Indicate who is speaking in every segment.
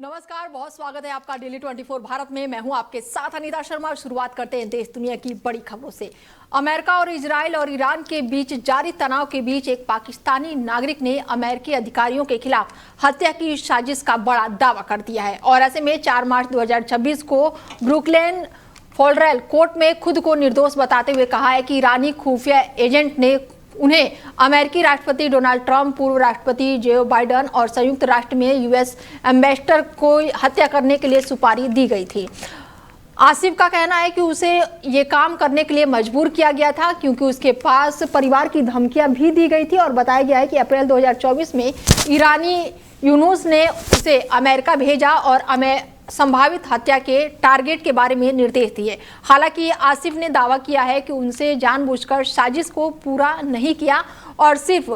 Speaker 1: नमस्कार, बहुत स्वागत है आपका डेली 24 भारत में। मैं हूं आपके साथ अनीता शर्मा। शुरुआत करते हैं देश दुनिया की बड़ी खबरों से। अमेरिका और इजराइल और ईरान के बीच जारी तनाव के बीच एक पाकिस्तानी नागरिक ने अमेरिकी अधिकारियों के खिलाफ हत्या की साजिश का बड़ा दावा कर दिया है और ऐसे में 4 मार्च 2026 को ब्रुकलिन फेडरल कोर्ट में खुद को निर्दोष बताते हुए कहा है कि ईरानी खुफिया एजेंट ने उन्हें अमेरिकी राष्ट्रपति डोनाल्ड ट्रंप, पूर्व राष्ट्रपति जो बाइडेन और संयुक्त राष्ट्र में यूएस एम्बेसडर को हत्या करने के लिए सुपारी दी गई थी। आसिफ का कहना है कि उसे ये काम करने के लिए मजबूर किया गया था क्योंकि उसके पास परिवार की धमकियां भी दी गई थी और बताया गया है कि अप्रैल 2024 में ईरानी यूनुस ने उसे अमेरिका भेजा और संभावित हत्या के टारगेट के बारे में निर्देश दिए। हालांकि आसिफ ने दावा किया है कि उनसे जानबूझकर साजिश को पूरा नहीं किया और सिर्फ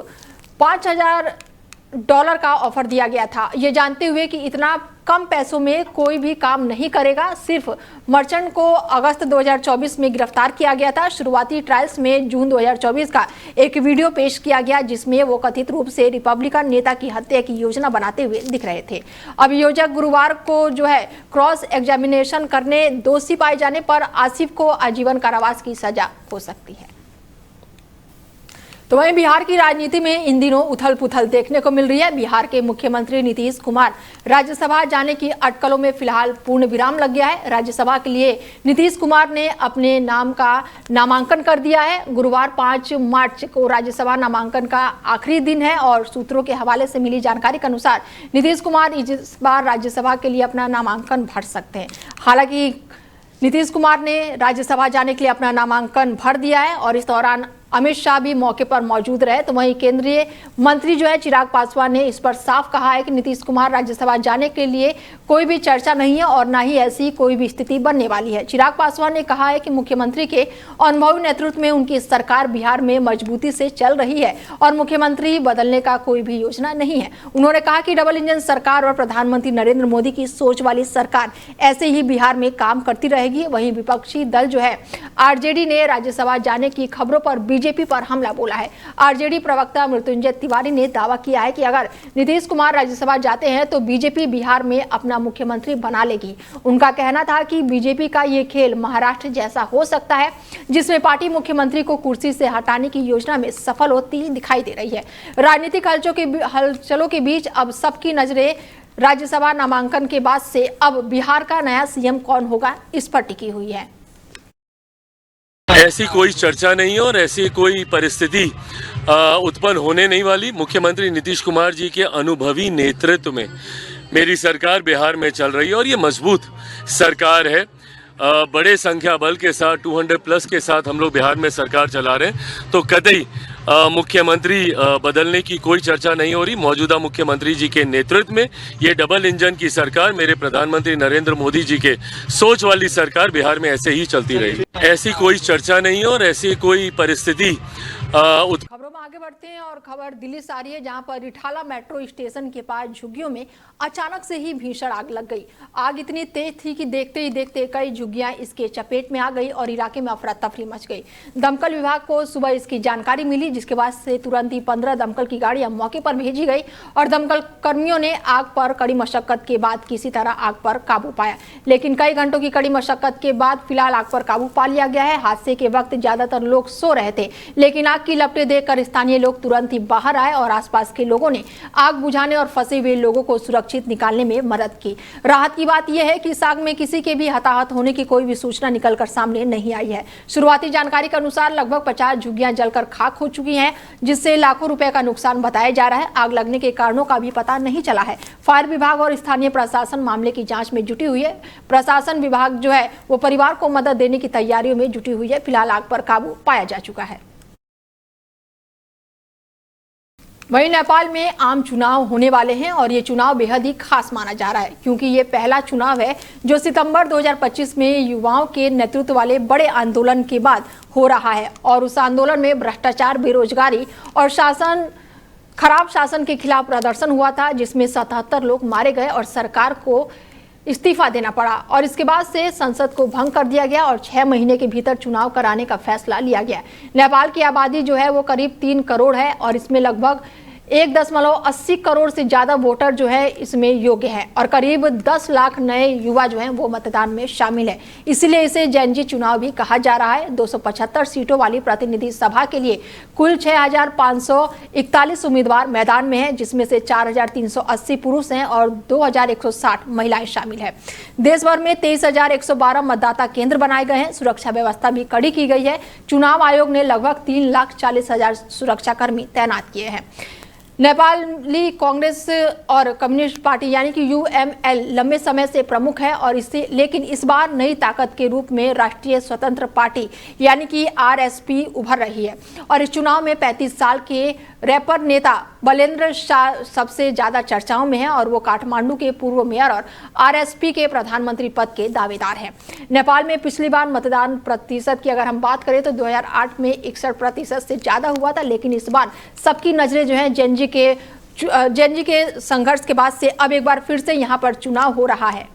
Speaker 1: $5000 का ऑफर दिया गया था, ये जानते हुए कि इतना कम पैसों में कोई भी काम नहीं करेगा। सिर्फ मर्चेंट को अगस्त 2024 में गिरफ्तार किया गया था। शुरुआती ट्रायल्स में जून 2024 का एक वीडियो पेश किया गया जिसमें वो कथित रूप से रिपब्लिकन नेता की हत्या की योजना बनाते हुए दिख रहे थे। अभियोजक गुरुवार को क्रॉस एग्जामिनेशन करने दोषी पाए जाने पर आसिफ को आजीवन कारावास की सजा हो सकती है। तो वहीं बिहार की राजनीति में इन दिनों उथल पुथल देखने को मिल रही है। बिहार के मुख्यमंत्री नीतीश कुमार राज्यसभा जाने की अटकलों में फिलहाल पूर्ण विराम लग गया है। राज्यसभा के लिए नीतीश कुमार ने अपने नाम का नामांकन कर दिया है। गुरुवार 5 मार्च को राज्यसभा नामांकन का आखिरी दिन है और सूत्रों के हवाले से मिली जानकारी के अनुसार नीतीश कुमार इस बार राज्यसभा के लिए अपना नामांकन भर सकते हैं। हालांकि नीतीश कुमार ने राज्यसभा जाने के लिए अपना नामांकन भर दिया है और इस दौरान अमित शाह भी मौके पर मौजूद रहे। तो वहीं केंद्रीय मंत्री चिराग पासवान ने इस पर साफ कहा है कि नीतीश कुमार राज्यसभा जाने के लिए कोई भी चर्चा नहीं है और ना ही ऐसी कोई भी स्थिति बनने वाली है। चिराग पासवान ने कहा है कि मुख्यमंत्री के अनुभवी नेतृत्व में उनकी सरकार बिहार में मजबूती से चल रही है और मुख्यमंत्री बदलने का कोई भी योजना नहीं है। उन्होंने कहा कि डबल इंजन सरकार और प्रधानमंत्री नरेंद्र मोदी की सोच वाली सरकार ऐसे ही बिहार में काम करती रहेगी। वहीं विपक्षी दल आरजेडी ने राज्यसभा जाने की खबरों पर बीजेपी पर हमला बोला है। आरजेडी प्रवक्ता मृत्युंजय तिवारी ने दावा किया है कि अगर नीतीश कुमार राज्यसभा जाते हैं तो बीजेपी बिहार में अपना मुख्यमंत्री बना लेगी। उनका कहना था कि बीजेपी का ये खेल महाराष्ट्र जैसा हो सकता है जिसमें पार्टी मुख्यमंत्री को कुर्सी से हटाने की योजना में सफल होती दिखाई दे रही है। राजनीतिक हलचलों के बीच अब सबकी नजरें राज्यसभा नामांकन के बाद से अब बिहार का नया सीएम कौन होगा इस पर टिकी हुई है।
Speaker 2: ऐसी कोई चर्चा नहीं है और ऐसी कोई परिस्थिति उत्पन्न होने नहीं वाली। मुख्यमंत्री नीतीश कुमार जी के अनुभवी नेतृत्व में मेरी सरकार बिहार में चल रही है और ये मजबूत सरकार है। बड़े संख्या बल के साथ 200+ के साथ हम लोग बिहार में सरकार चला रहे हैं। तो कतई मुख्यमंत्री बदलने की कोई चर्चा नहीं हो रही। मौजूदा मुख्यमंत्री जी के नेतृत्व में ये डबल इंजन की सरकार, मेरे प्रधानमंत्री नरेंद्र मोदी जी के सोच वाली सरकार बिहार में ऐसे ही चलती रहेगी। ऐसी कोई चर्चा नहीं है और ऐसी कोई परिस्थिति
Speaker 1: खबरों में आगे बढ़ते हैं और खबर दिल्ली से आ रही है जहां पर रिठाला मेट्रो स्टेशन के पास झुग्गियों में अचानक से ही भीषण आग लग गई। आग इतनी तेज थी कि देखते ही देखते कई झुग्गियां इसके चपेट में आ गई और इलाके में अफरा तफरी मच गई। दमकल विभाग को सुबह इसकी जानकारी मिली जिसके बाद से तुरंत ही 15 दमकल की गाड़ियां मौके पर भेजी गई और दमकल कर्मियों ने आग पर कड़ी मशक्कत के बाद किसी तरह आग पर काबू पाया। लेकिन कई घंटों की कड़ी मशक्कत के बाद फिलहाल आग पर काबू पा लिया गया है। हादसे के वक्त ज्यादातर लोग सो रहे थे लेकिन आग की लपटें देखकर स्थानीय लोग तुरंत ही बाहर आए और आसपास के लोगों ने आग बुझाने और फंसे हुए लोगों को सुरक्षित निकालने में मदद की। राहत की बात यह है कि इस आग में किसी के भी हताहत होने की कोई भी सूचना निकलकर सामने नहीं आई है। शुरुआती जानकारी के अनुसार लगभग 50 झुग्गियां जलकर खाक हो चुकी हैं जिससे लाखों रुपए का नुकसान बताया जा रहा है। आग लगने के कारणों का भी पता नहीं चला है। फायर विभाग और स्थानीय प्रशासन मामले की जांच में जुटी हुई है। प्रशासन विभाग वो परिवार को मदद देने की तैयारियों में जुटी हुई है। फिलहाल आग पर काबू पाया जा चुका है। वहीं नेपाल में आम चुनाव होने वाले हैं और ये चुनाव बेहद ही खास माना जा रहा है क्योंकि ये पहला चुनाव है जो सितंबर 2025 में युवाओं के नेतृत्व वाले बड़े आंदोलन के बाद हो रहा है और उस आंदोलन में भ्रष्टाचार, बेरोजगारी और खराब शासन के खिलाफ प्रदर्शन हुआ था जिसमें 77 लोग मारे गए और सरकार को इस्तीफा देना पड़ा और इसके बाद से संसद को भंग कर दिया गया और 6 महीने के भीतर चुनाव कराने का फैसला लिया गया। नेपाल की आबादी वो करीब 3 करोड़ है और इसमें लगभग 1.80 करोड़ से ज्यादा वोटर जो है इसमें योग्य है और करीब 10 लाख नए युवा जो हैं वो मतदान में शामिल है। इसीलिए इसे जेनजी चुनाव भी कहा जा रहा है। 275 सीटों वाली प्रतिनिधि सभा के लिए कुल 6,541 उम्मीदवार मैदान में हैं, जिसमें से 4,380 पुरुष हैं और 2,160 महिलाएं शामिल है। देश भर में 23,112 मतदाता केंद्र बनाए गए हैं। सुरक्षा व्यवस्था भी कड़ी की गई है। चुनाव आयोग ने लगभग 3,40,000 सुरक्षाकर्मी तैनात किए हैं। नेपाली कांग्रेस और कम्युनिस्ट पार्टी यानी कि UML लंबे समय से प्रमुख है और लेकिन इस बार नई ताकत के रूप में राष्ट्रीय स्वतंत्र पार्टी यानी कि RSP उभर रही है और इस चुनाव में 35 साल के रैपर नेता बलेंद्र शाह सबसे ज्यादा चर्चाओं में है और वो काठमांडू के पूर्व मेयर और RSP के प्रधानमंत्री पद के दावेदार हैं। नेपाल में पिछली बार मतदान प्रतिशत की अगर हम बात करें तो 2008 में 61% से ज्यादा हुआ था, लेकिन इस बार सबकी नजरें जो है जेनजी के संघर्ष के बाद से अब एक बार फिर से यहाँ पर चुनाव हो रहा है।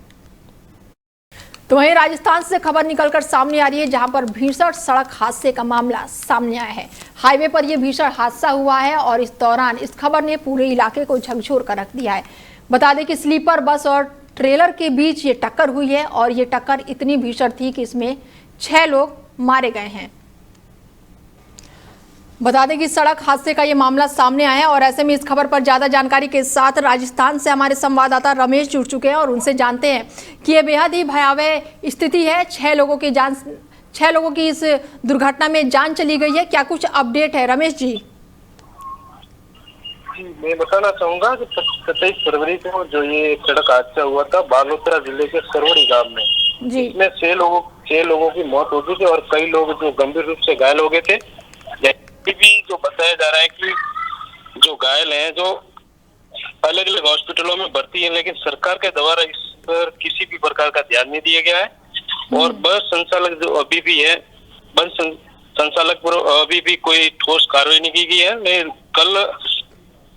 Speaker 1: तो वहीं राजस्थान से खबर निकलकर सामने आ रही है, जहां पर भीषण सड़क हादसे का मामला सामने आया है। हाईवे पर यह भीषण हादसा हुआ है और इस दौरान इस खबर ने पूरे इलाके को झकझोर कर रख दिया है। बता दें कि स्लीपर बस और ट्रेलर के बीच ये टक्कर हुई है और ये टक्कर इतनी भीषण थी कि इसमें 6 लोग मारे गए हैं। बता दें कि सड़क हादसे का ये मामला सामने आया है और ऐसे में इस खबर पर ज्यादा जानकारी के साथ राजस्थान से हमारे संवाददाता रमेश जुड़ चुके हैं और उनसे जानते हैं कि ये बेहद ही भयावह स्थिति है। 6 लोगों की इस दुर्घटना में जान चली गई है। क्या कुछ अपडेट है रमेश जी?
Speaker 3: मैं बताना चाहूंगा कि 27 फरवरी को जो ये सड़क हादसा हुआ था बालोतरा जिले के सरवड़ी गांव में, इसमें 6 लोगों की मौत हो गई थी और कई लोग जो गंभीर रूप से घायल हो गए थे। भी जो बताया जा रहा है कि जो घायल हैं जो अलग अलग हॉस्पिटलों में भर्ती हैं, लेकिन सरकार के द्वारा इस पर किसी भी प्रकार का ध्यान नहीं दिया गया है और बस संचालक जो अभी भी है, बस संचालक पर अभी भी कोई ठोस कार्रवाई नहीं की गई है। लेकिन कल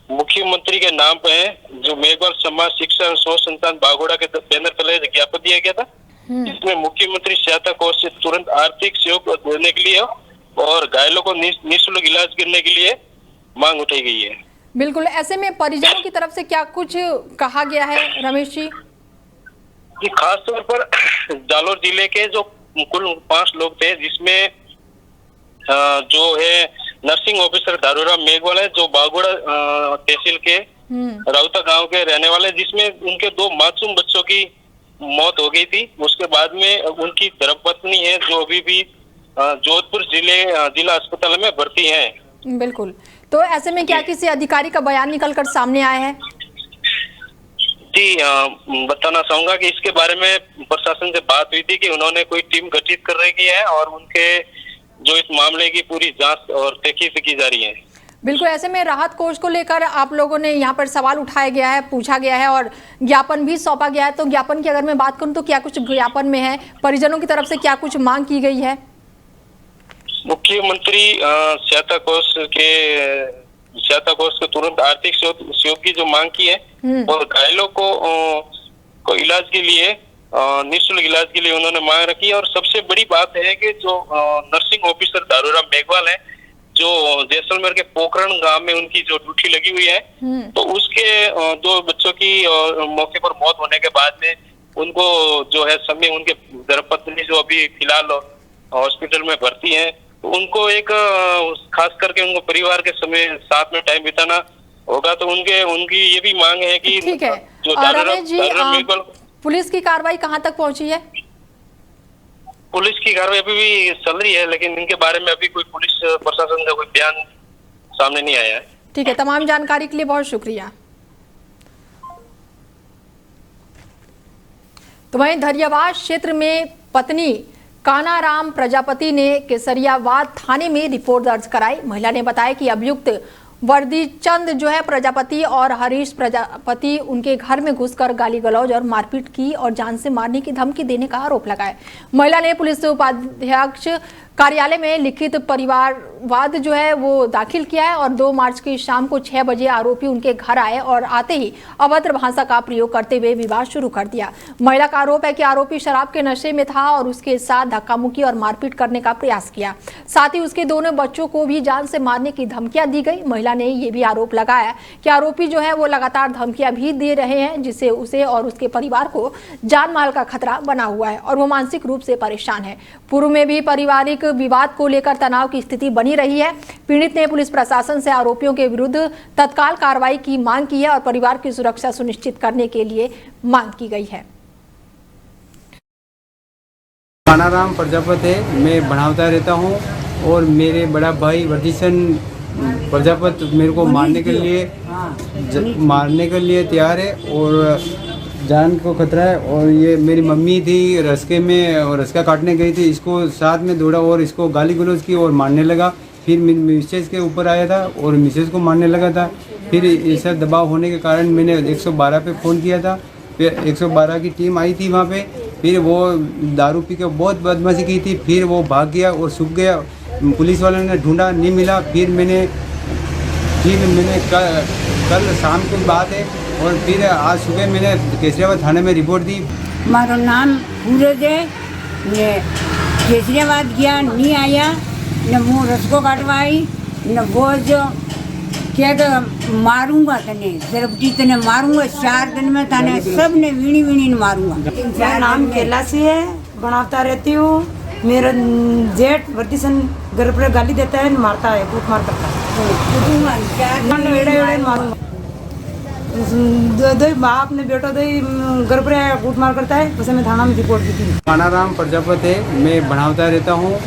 Speaker 3: मुख्यमंत्री के नाम पे जो मेघवाल समाज शिक्षा एवं शोध संस्थान बागोड़ा के बैनर तले ज्ञापन दिया गया था, इसमें मुख्यमंत्री सहायता कोष से तुरंत आर्थिक सहयोग देने के लिए और घायलों को निःशुल्क इलाज करने के लिए मांग उठाई गई है।
Speaker 1: बिल्कुल, ऐसे में परिजनों की तरफ से क्या कुछ कहा गया है रमेश जी?
Speaker 3: खास तौर पर जालोर जिले के जो कुल 5 लोग थे, जिसमें जो है नर्सिंग ऑफिसर दारूराम मेघवाल है जो बागोड़ा तहसील के राउता गांव के रहने वाले, जिसमें उनके 2 मासूम बच्चों की मौत हो गई थी। उसके बाद में उनकी धर्मपत्नी है जो अभी भी जोधपुर जिला अस्पताल में भर्ती हैं।
Speaker 1: बिल्कुल, तो ऐसे में क्या किसी अधिकारी का बयान निकलकर सामने आया है?
Speaker 3: जी, बताना चाहूंगा कि इसके बारे में प्रशासन से बात हुई थी कि उन्होंने कोई टीम गठित कर रही है और उनके जो इस मामले की पूरी जांच और तहकीक की जा रही है।
Speaker 1: बिल्कुल, ऐसे में राहत कोष को लेकर आप लोगों ने यहाँ पर सवाल उठाया गया है, पूछा गया है और ज्ञापन भी सौंपा गया है। तो ज्ञापन की अगर मैं बात करूँ तो क्या कुछ ज्ञापन में है? परिजनों की तरफ से क्या कुछ मांग की गई है?
Speaker 3: मुख्यमंत्री सहायता कोष के तुरंत आर्थिक सहयोग की जो मांग की है और घायलों को इलाज के लिए निःशुल्क इलाज के लिए उन्होंने मांग रखी है। और सबसे बड़ी बात है कि जो नर्सिंग ऑफिसर दारूराम मेघवाल है जो जैसलमेर के पोखरण गांव में उनकी जो ड्यूटी लगी हुई है, तो उसके 2 बच्चों की मौके पर मौत होने के बाद में उनको जो है समय उनके धर्मपत्नी जो अभी फिलहाल हॉस्पिटल में भर्ती है, तो उनको एक खास करके उनको परिवार के समय साथ में टाइम बिताना होगा। तो उनकी ये भी मांग है कि
Speaker 1: ठीक है।
Speaker 3: जो
Speaker 1: रमेश जी, पुलिस की कार्रवाई कहां तक पहुंची है?
Speaker 3: पुलिस की कार्रवाई अभी भी चल रही है, लेकिन इनके बारे में अभी कोई पुलिस प्रशासन का कोई बयान सामने नहीं आया है।
Speaker 1: ठीक है, तमाम जानकारी के लिए बहुत शुक्रिया। तो वहीं धरियावाद क्षेत्र में पत्नी कानाराम प्रजापति ने केसरियावाद थाने में रिपोर्ट दर्ज कराई। महिला ने बताया कि अभियुक्त वर्दीचंद जो है प्रजापति और हरीश प्रजापति उनके घर में घुसकर गाली गलौज और मारपीट की और जान से मारने की धमकी देने का आरोप लगाया। महिला ने पुलिस उपाध्यक्ष कार्यालय में लिखित परिवारवाद जो है वो दाखिल किया है और 2 मार्च की शाम को 6 बजे आरोपी उनके घर आए और आते ही अभद्र भाषा का प्रयोग करते हुए विवाद शुरू कर दिया। महिला का आरोप है कि आरोपी शराब के नशे में था और उसके साथ धक्का मुक्की और मारपीट करने का प्रयास किया। साथ ही उसके दोनों बच्चों को भी जान से मारने की धमकियां दी गई। महिला ने ये भी आरोप लगाया कि आरोपी जो है वो लगातार धमकियां भी दे रहे हैं, जिससे उसे और उसके परिवार को जान माल का खतरा बना हुआ है और वो मानसिक रूप से परेशान है। पूर्व में भी पारिवारिक विवाद को लेकर तनाव की स्थिति बनी रही है। पीड़ित ने पुलिस प्रशासन से आरोपियों के विरुद्ध तत्काल कार्रवाई की मांग की है और परिवार की सुरक्षा सुनिश्चित करने के लिए मांग की गई है।
Speaker 4: कानाराम प्रजापति है, मैं बनावता रहता हूँ और मेरे बड़ा भाई वर्धीशन प्रजापति मेरे को मारने के लिए तैयार है और जान को खतरा है। और ये मेरी मम्मी थी, रस्के में और रस्का काटने गई थी, इसको साथ में दौड़ा और इसको गाली गलौज की और मारने लगा। फिर मिसेज के ऊपर आया था और मिसेज को मारने लगा था। फिर ऐसा दबाव होने के कारण मैंने 112 पे फ़ोन किया था। फिर 112 की टीम आई थी वहाँ पे। फिर वो दारू पी के बहुत बदमाशी की थी। फिर वो भाग गया और छुप गया। पुलिस वालों ने ढूंढा, नहीं मिला। फिर मैंने कल शाम की बात है और फिर आज सुबह मैंने केसरियाबाद थाने में रिपोर्ट दी।
Speaker 5: मारो नाम सूरज है, केसरियाबाद गया, नहीं आया, न मुँह रसको काटवाई, न वो जो क्या मारूंगा तने, जरबटी तने मारूंगा, 4 दिन में तने सब ने वीणी मारूंगा।
Speaker 6: मेरा नाम कैलाशी है, बनावता रहती हूँ। मेरा जेठ वर्धीशन घर पर गाली देता है, मारता है, कूट मार करता है। मारूंगा दो बाप ने बेटो दो घर पर कूट मार करता है। उसे मैं थाना में रिपोर्ट की थी।
Speaker 4: कानाराम प्रजापति है, मैं बनावता रहता हूँ।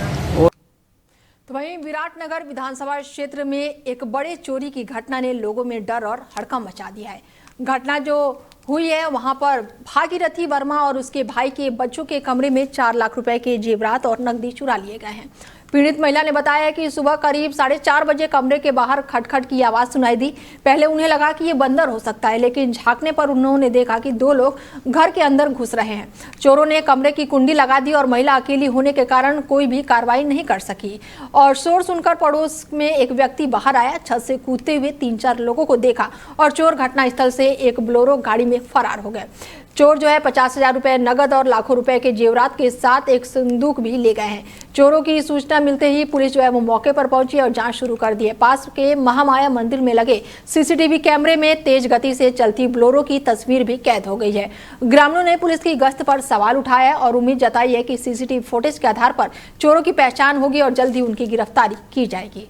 Speaker 1: तो वहीं विराटनगर विधानसभा क्षेत्र में एक बड़े चोरी की घटना ने लोगों में डर और हड़कंप मचा दिया है। घटना जो हुई है वहां पर भागीरथी वर्मा और उसके भाई के बच्चों के कमरे में 4 लाख रुपए के जेवरात और नकदी चुरा लिए गए हैं। पीड़ित महिला ने बताया कि सुबह करीब 4:30 बजे कमरे के बाहर खटखट की आवाज सुनाई दी। पहले उन्हें लगा कि ये बंदर हो सकता है, लेकिन झांकने पर उन्होंने देखा कि 2 लोग घर के अंदर घुस रहे हैं। चोरों ने कमरे की कुंडी लगा दी और महिला अकेली होने के कारण कोई भी कार्रवाई नहीं कर सकी और शोर सुनकर पड़ोस में एक व्यक्ति बाहर आया। छत से कूदते हुए 3-4 लोगों को देखा और चोर घटनास्थल से एक बोलेरो गाड़ी में फरार हो गए। चोर जो है 50,000 रुपए नगद और लाखों रुपए के जेवरात के साथ एक संदूक भी ले गए हैं। चोरों की सूचना मिलते ही पुलिस जो है वो मौके पर पहुंची और जांच शुरू कर दी है। पास के महामाया मंदिर में लगे सीसीटीवी कैमरे में तेज गति से चलती बोलेरो की तस्वीर भी कैद हो गई है। ग्रामीणों ने पुलिस की गश्त पर सवाल उठाया और उम्मीद जताई है कि सीसीटीवी फुटेज के आधार पर चोरों की पहचान होगी और जल्द ही उनकी गिरफ्तारी की जाएगी।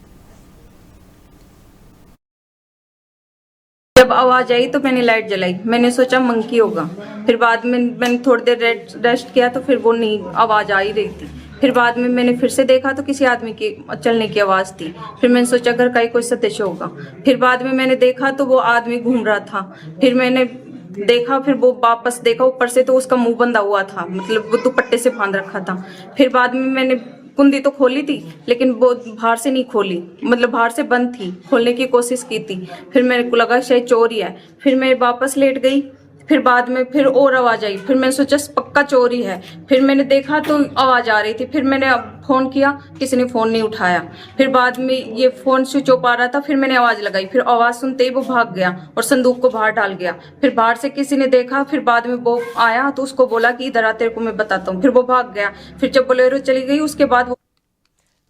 Speaker 7: जब आवाज आई तो मैंने लाइट जलाई, मैंने सोचा मंकी होगा। फिर बाद में मैंने थोड़ी देर रेस्ट किया तो फिर वो नहीं आवाज आ ही रही थी। फिर बाद में मैंने फिर से देखा तो किसी आदमी की चलने की आवाज थी। फिर मैंने सोचा घर का ही कोई सदस्य होगा। फिर बाद में मैंने देखा तो वो आदमी घूम रहा था। फिर मैंने देखा, फिर वो वापस देखा ऊपर से तो उसका मुंह बंधा हुआ था, मतलब वो दुपट्टे से बांध रखा था। फिर बाद में मैंने कुंडी तो खोली थी लेकिन वो बाहर से नहीं खोली, मतलब बाहर से बंद थी। खोलने की कोशिश की थी। फिर मेरे को लगा शायद चोरी है। फिर मैं वापस लेट गई। फिर बाद में फिर और आवाज आई। फिर मैंने सोचा पक्का चोरी है। फिर मैंने देखा तो आवाज आ रही थी। फिर मैंने फोन किया, किसी ने फोन नहीं उठाया। फिर बाद में ये फोन स्विच ऑफ आ रहा था। फिर मैंने आवाज लगाई। फिर आवाज सुनते ही वो भाग गया और संदूक को बाहर डाल गया। फिर बाहर से किसी ने देखा। फिर बाद में वो आया तो उसको बोला कि इधर आ, तेरे को मैं बताता हूँ। फिर वो भाग गया। फिर जब बोलेरो चली गई उसके बाद वो।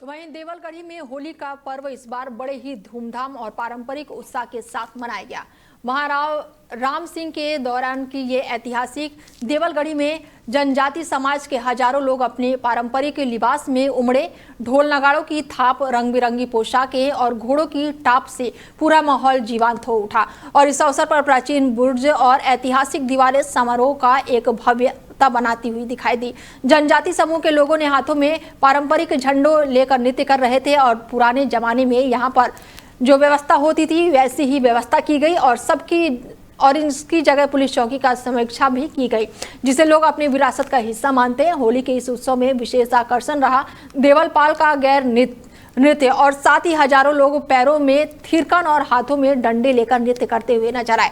Speaker 1: तो वहीं देवलगढ़ी में होली का पर्व इस बार बड़े ही धूमधाम और पारंपरिक उत्साह के साथ मनाया गया। महाराव राम सिंह के दौरान की ये ऐतिहासिक देवलगढ़ी में जनजाति समाज के हजारों लोग अपने पारंपरिक लिबास में उमड़े। ढोल नगाड़ों की थाप, रंग बिरंगी पोशाकें और घोड़ों की टाप से पूरा माहौल जीवंत हो उठा और इस अवसर पर प्राचीन बुर्ज और ऐतिहासिक दीवारें समारोह का एक भव्य बनाती हुई दिखाई दी। जनजाति समूह के लोगों ने हाथों में पारंपरिक झंडों लेकर नृत्य कर रहे थे और पुराने जमाने में यहाँ पर जो व्यवस्था होती थी वैसी ही व्यवस्था की गई और इसकी जगह पुलिस चौकी का समीक्षा भी की गई, जिसे लोग अपनी विरासत का हिस्सा मानते हैं। होली के इस उत्सव में विशेष आकर्षण रहा देवलपाल का गैर नृत्य और साथ ही हजारों लोग पैरों में थिरकन और हाथों में डंडे लेकर नृत्य करते हुए नजर आए।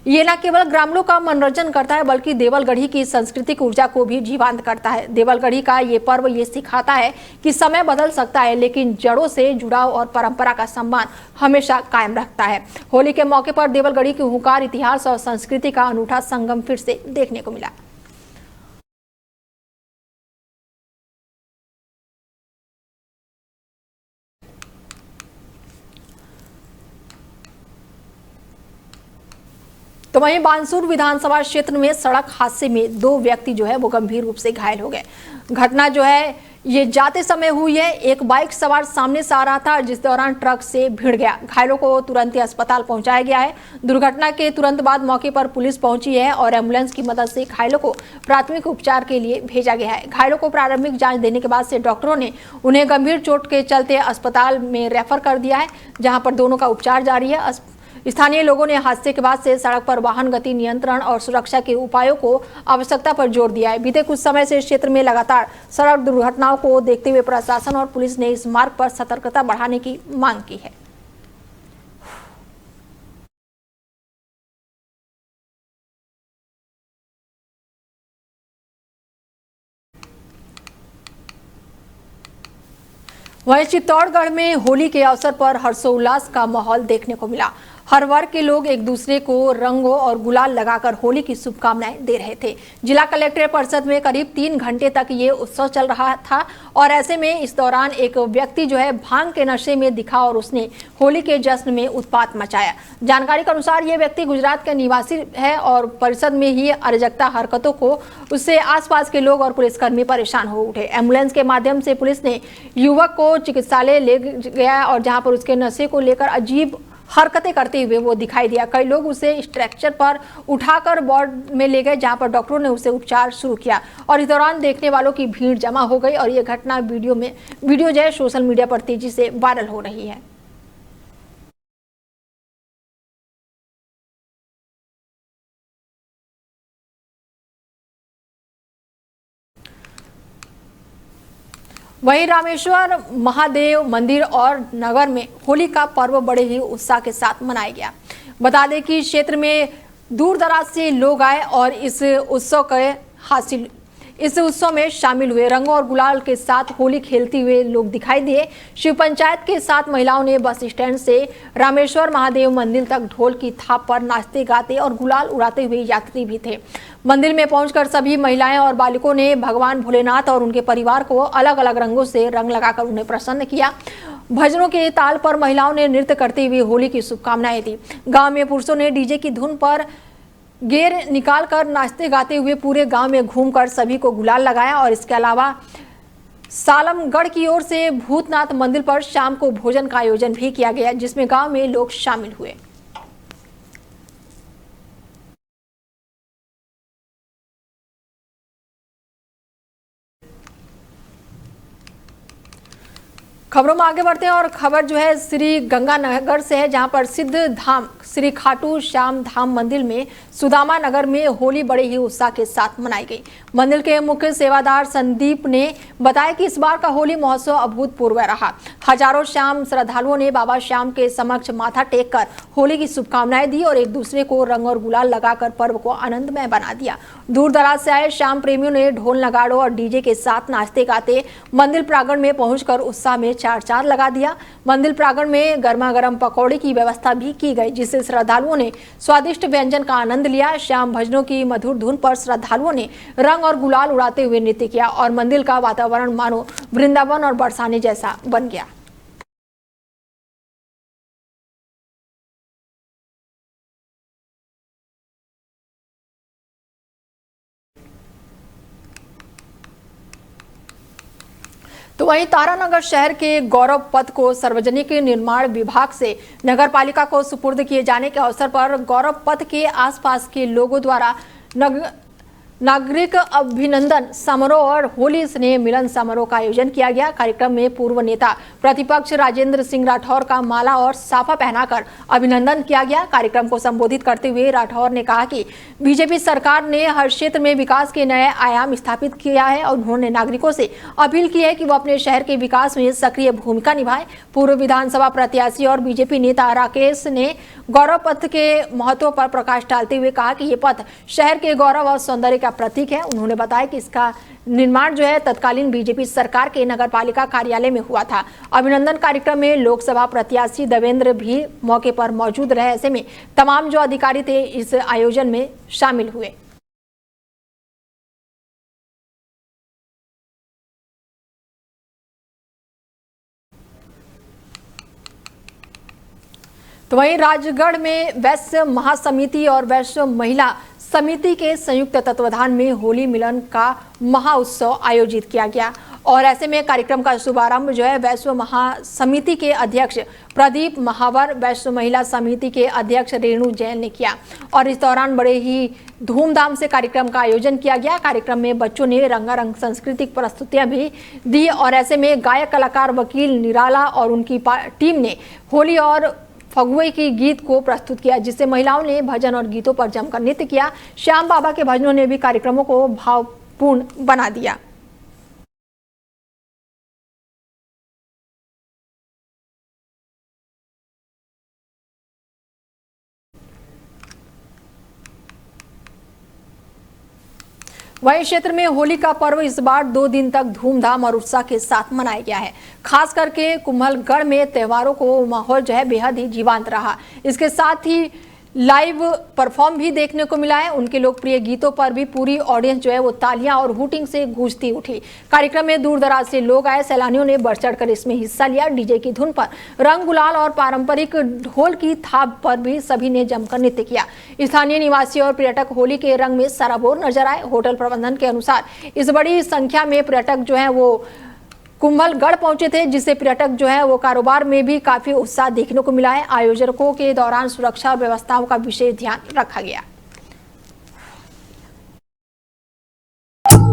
Speaker 1: ये न केवल ग्रामीणों का मनोरंजन करता है बल्कि देवलगढ़ी की सांस्कृतिक ऊर्जा को भी जीवंत करता है। देवलगढ़ी का ये पर्व ये सिखाता है कि समय बदल सकता है लेकिन जड़ों से जुड़ाव और परंपरा का सम्मान हमेशा कायम रखता है। होली के मौके पर देवलगढ़ी की हुंकार, इतिहास और संस्कृति का अनूठा संगम फिर से देखने को मिला। तो वहीं बानसूर विधानसभा क्षेत्र में सड़क हादसे में 2 व्यक्ति जो है वो गंभीर रूप से घायल हो गए। घटना जो है ये जाते समय हुई है। एक बाइक सवार सामने से आ रहा था जिस दौरान ट्रक से भिड़ गया। घायलों को तुरंत ही अस्पताल पहुंचाया गया है। दुर्घटना के तुरंत बाद मौके पर पुलिस पहुंची है और एम्बुलेंस की मदद से घायलों को प्राथमिक उपचार के लिए भेजा गया है। घायलों को प्रारंभिक जांच देने के बाद से डॉक्टरों ने उन्हें गंभीर चोट के चलते अस्पताल में रेफर कर दिया है, जहाँ पर दोनों का उपचार जारी है। स्थानीय लोगों ने हादसे के बाद से सड़क पर वाहन गति नियंत्रण और सुरक्षा के उपायों को आवश्यकता पर जोर दिया है। बीते कुछ समय से क्षेत्र में लगातार सड़क दुर्घटनाओं को देखते हुए प्रशासन और पुलिस ने इस मार्ग पर सतर्कता बढ़ाने की मांग की है। वहीं चित्तौड़गढ़ में होली के अवसर पर हर्षोल्लास का माहौल देखने को मिला। हर वर्ग के लोग एक दूसरे को रंगों और गुलाल लगाकर होली की शुभकामनाएं दे रहे थे। जिला कलेक्ट्रेट परिसर में करीब 3 घंटे तक ये उत्सव चल रहा था और ऐसे में इस दौरान एक व्यक्ति जो है भांग के नशे में दिखा और उसने होली के जश्न में उत्पात मचाया। जानकारी के अनुसार ये व्यक्ति गुजरात का निवासी है और परिसर में ही अराजकता हरकतों को उससे आसपास के लोग और पुलिसकर्मी परेशान हो उठे। एम्बुलेंस के माध्यम से पुलिस ने युवक को चिकित्सालय ले गया और जहाँ पर उसके नशे को लेकर अजीब हरकतें करते हुए वो दिखाई दिया। कई लोग उसे स्ट्रेचर पर उठाकर वार्ड में ले गए जहां पर डॉक्टरों ने उसे उपचार शुरू किया और इस दौरान देखने वालों की भीड़ जमा हो गई और ये घटना वीडियो जो है सोशल मीडिया पर तेजी से वायरल हो रही है। वहीं रामेश्वर महादेव मंदिर और नगर में होली का पर्व बड़े ही उत्साह के साथ मनाया गया। बता दें कि क्षेत्र में दूर दराज से लोग आए और इस उत्सव में शामिल हुए। रंगों और गुलाल के साथ होली खेलते हुए लोग दिखाई दिए। शिव पंचायत के 7 महिलाओं ने बस स्टैंड से रामेश्वर महादेव मंदिर तक ढोल की थाप पर नाचते गाते और गुलाल उड़ाते हुए यात्री भी थे। मंदिर में पहुंचकर सभी महिलाएं और बालिकों ने भगवान भोलेनाथ और उनके परिवार को अलग अलग रंगों से रंग लगाकर उन्हें प्रसन्न किया। भजनों के ताल पर महिलाओं ने नृत्य करते हुए होली की शुभकामनाएं दी। गांव में पुरुषों ने डीजे की धुन पर गेर निकालकर नाचते गाते हुए पूरे गांव में घूमकर सभी को गुलाल लगाया और इसके अलावा सालमगढ़ की ओर से भूतनाथ मंदिर पर शाम को भोजन का आयोजन भी किया गया जिसमें गांव में लोग शामिल हुए। खबरों में आगे बढ़ते हैं और खबर जो है श्री गंगानगर से है जहां पर सिद्ध धाम श्री खाटू श्याम धाम मंदिर में सुदामा नगर में होली बड़े ही उत्साह के साथ मनाई गई। मंदिर के मुख्य सेवादार संदीप ने बताया कि इस बार का होली महोत्सव अभूतपूर्व रहा। हजारों श्याम श्रद्धालुओं ने बाबा श्याम के समक्ष माथा टेक कर होली की शुभकामनाएं दी और एक दूसरे को रंग और गुलाल लगाकर पर्व को आनंदमय बना दिया। दूर दराज से आए श्याम प्रेमियों ने ढोल नगाड़ों और डीजे के साथ नाचते गाते मंदिर प्रांगण में पहुंचकर उत्साह में चार लगा दिया। मंदिर प्रांगण में गर्मा गर्म पकौड़े की व्यवस्था भी की गई जिससे श्रद्धालुओं ने स्वादिष्ट व्यंजन का आनंद लिया। श्याम भजनों की मधुर धुन पर श्रद्धालुओं ने रंग और गुलाल उड़ाते हुए नृत्य किया और मंदिर का वातावरण मानो वृंदावन और बरसाने जैसा बन गया। तो वहीं तारानगर शहर के गौरव पथ को सार्वजनिक निर्माण विभाग से नगर पालिका को सुपुर्द किए जाने के अवसर पर गौरव पथ के आसपास के लोगों द्वारा नागरिक अभिनंदन समारोह और होली स्नेह मिलन समारोह का आयोजन किया गया। कार्यक्रम में पूर्व नेता प्रतिपक्ष राजेंद्र सिंह राठौर का माला और साफा पहनाकर अभिनंदन किया गया। कार्यक्रम को संबोधित करते हुए राठौर ने कहा कि बीजेपी सरकार ने हर क्षेत्र में विकास के नए आयाम स्थापित किया है और उन्होंने नागरिकों से अपील की है कि वो अपने शहर के विकास में सक्रिय भूमिका निभाएं। पूर्व विधानसभा प्रत्याशी और बीजेपी नेता राकेश ने गौरव पथ के महत्व पर प्रकाश डालते हुए कहा कि ये पथ शहर के गौरव और सौंदर्य का प्रतीक है। उन्होंने बताया कि इसका निर्माण जो है तत्कालीन बीजेपी सरकार के नगरपालिका कार्यालय में हुआ था। अभिनंदन कार्यक्रम में लोकसभा प्रत्याशी देवेंद्र भी मौके पर मौजूद रहे। ऐसे में तमाम जो अधिकारी थे इस आयोजन में शामिल हुए। तो वहीं राजगढ़ में वैश्य महासमिति और वैश्य महिला समिति के संयुक्त तत्वाधान में होली मिलन का महाउत्सव आयोजित किया गया और ऐसे में कार्यक्रम का शुभारंभ जो है वैश्य महासमिति के अध्यक्ष प्रदीप महावर, वैश्य महिला समिति के अध्यक्ष रेणु जैन ने किया और इस दौरान बड़े ही धूमधाम से कार्यक्रम का आयोजन किया गया। कार्यक्रम में बच्चों ने रंगारंग सांस्कृतिक प्रस्तुतियां भी दी और ऐसे में गायक कलाकार वकील निराला और उनकी टीम ने होली और फगुए की गीत को प्रस्तुत किया, जिससे महिलाओं ने भजन और गीतों पर जमकर नृत्य किया। श्याम बाबा के भजनों ने भी कार्यक्रमों को भावपूर्ण बना दिया। वहीं क्षेत्र में होली का पर्व इस बार 2 दिन तक धूमधाम और उत्साह के साथ मनाया गया है। खास करके कुम्भलगढ़ में त्योहारों को माहौल जो है बेहद ही जीवंत रहा। इसके साथ ही लाइव परफॉर्म भी देखने को मिला है। उनके लोकप्रिय गीतों पर भी पूरी ऑडियंस जो है वो तालियां और हूटिंग से गूंजती उठी। कार्यक्रम में दूर दराज से लोग आए। सैलानियों ने बढ़ चढ़कर इसमें हिस्सा लिया। डीजे की धुन पर रंग गुलाल और पारंपरिक ढोल की थाप पर भी सभी ने जमकर नृत्य किया। स्थानीय निवासी और पर्यटक होली के रंग में सराबोर नजर आए। होटल प्रबंधन के अनुसार इस बड़ी संख्या में पर्यटक जो है वो कुम्भलगढ़ पहुंचे थे, जिससे पर्यटक जो है वो कारोबार में भी काफी उत्साह देखने को मिला है। आयोजकों के दौरान सुरक्षा और व्यवस्थाओं का विशेष ध्यान रखा गया।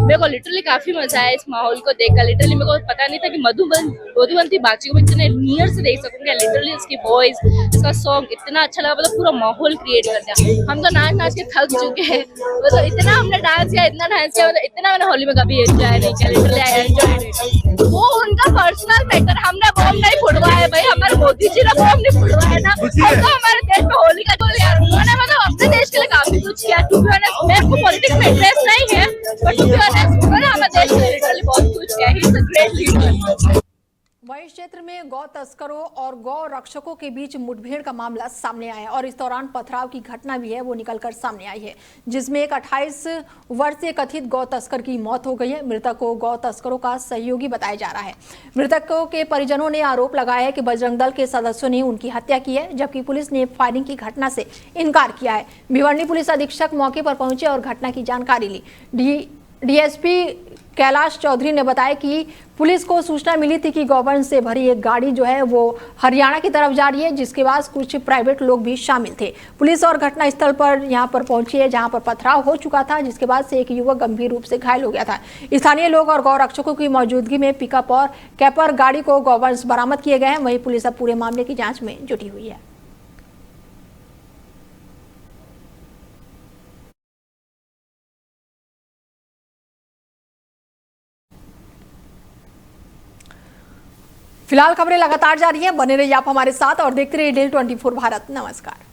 Speaker 8: मेरे को लिटरली काफी मजा आया इस माहौल को देखकर। लिटरली मेरे को पता नहीं था कि मधुबंती बाची को मैं इतने नियर से देख सकूंगी। लिटरली उसकी वॉइस, इसका सॉन्ग इतना अच्छा लगा। मतलब पूरा माहौल क्रिएट कर दिया। हम तो नाच नाच के थक चुके हैं। मतलब इतना हमने डांस किया, इतना डांस किया, मतलब इतना मैंने होली में कभी एंजॉय नहीं किया। लिटरली आई एंजॉय नहीं। वो उनका पर्सनल मैटर, हमने बॉम्ब नहीं फुटवाया भाई। हमारे मोदी जी ने बॉम्ब नहीं फुटवाया ना। हम तो हमारे देश में होली का उन्होंने मतलब अपने देश के लिए काफी कुछ किया। टू बी ऑनेस्ट मेरे को पॉलिटिक्स में इंटरेस्ट नहीं है, बट टू बी ऑनेस्ट उन्होंने हमारे देश के लिए लिटरली बहुत कुछ किया। He is a great leader.
Speaker 1: वहीं क्षेत्र में गौ तस्करों और गौ रक्षकों के बीच मुठभेड़ का मामला सामने आया और इस दौरान पथराव की घटना भी है वो निकलकर सामने आई है, जिसमें एक 28 वर्षीय कथित गौ तस्कर की मौत हो गई है। मृतक को गौ तस्करों का सहयोगी बताया जा रहा है। मृतकों के परिजनों ने आरोप लगाया है कि बजरंग दल के सदस्यों ने उनकी हत्या की है, जबकि पुलिस ने फायरिंग की घटना से इनकार किया है। भिवंडी पुलिस अधीक्षक मौके पर पहुंचे और घटना की जानकारी ली। डीएसपी कैलाश चौधरी ने बताया कि पुलिस को सूचना मिली थी कि गौवंश से भरी एक गाड़ी जो है वो हरियाणा की तरफ जा रही है, जिसके बाद कुछ प्राइवेट लोग भी शामिल थे। पुलिस और घटनास्थल पर यहां पर पहुंची है, जहां पर पथराव हो चुका था, जिसके बाद से एक युवक गंभीर रूप से घायल हो गया था। स्थानीय लोग और गौ रक्षकों की मौजूदगी में पिकअप और कैपर गाड़ी को गौवंश बरामद किए गए हैं। वहीं पुलिस अब पूरे मामले की जाँच में जुटी हुई है। फिलहाल खबरें लगातार जारी हैं। बने रहिए आप हमारे साथ और देखते रहिए DIL 24 भारत। नमस्कार।